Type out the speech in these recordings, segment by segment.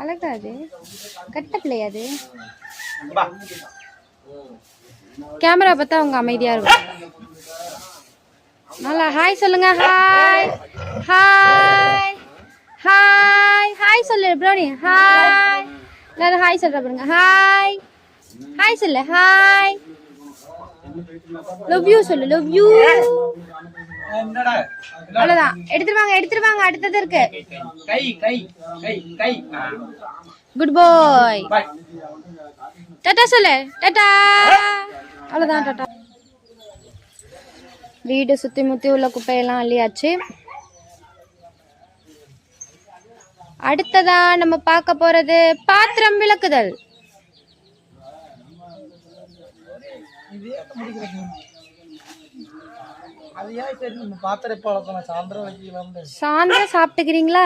அழகாது கட்ட பிள்ளையா அது. கேமரா பார்த்தா அவங்க அமைதியா இருக்கும். நல்லா ஹாய் சொல்லுங்க. ஹாய் ஹாய் ஹாய் ஹாய் சொல்லு ப்ரோனி. ஹாய் எல்லாரும் ஹாய் சொல்ற பாருங்க. ஹாய் ஹாய் சொல்லு. ஹாய் லவ் யூ சொல்லு. Love you. அவ்வளவுதான். எடுத்துருவாங்க அடுத்தது இருக்கு. குட் பாய். டாடா சொல்லு. டாடா. அவ்வளவுதான். டாடா. வீடு சுத்தி முத்தி உள்ள குப்பையெல்லாம் அள்ளியாச்சு. அடுத்ததா நம்ம பார்க்க போறது பாத்திரம் விளக்குதல். சாயந்தரம் சாப்பிட்டுக்கிறீங்களா?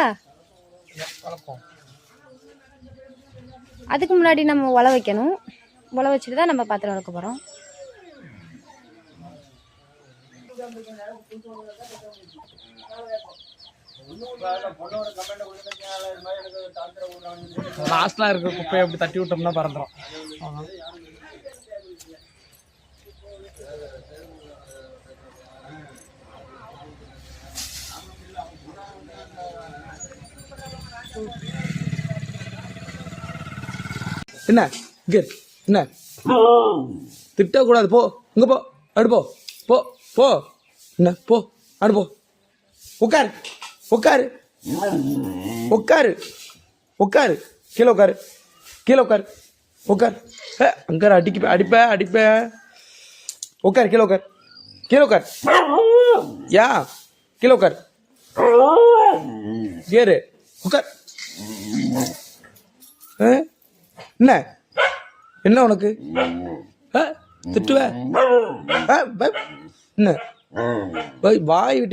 அதுக்கு முன்னாடி நம்ம உழ வைக்கணும். உழ வச்சுட்டு தான் நம்ம பாத்திரம் விளக்க போறோம். லாஸ்ட்ல இருக்க குப்பையை அப்படி தட்டி விட்டோம்னா பறந்துடும். என்ன என்ன திட்டக்கூடாது. போ இங்க போ. அடு போ போ போ. என்ன போ அடு போ. உட்காரு உட்காரு உட்காரு உட்காரு. கீழே உட்காரு. கீழே உட்காரு. உட்கார். அங்க அடிப்ப. உட்காரு. கீழே உட்கார். கீழே உட்கார். யா கீழே உட்கார். ஏறு உட்கார். என்ன என்ன உனக்கு திட்டுவ என்ன வாய் விட்டு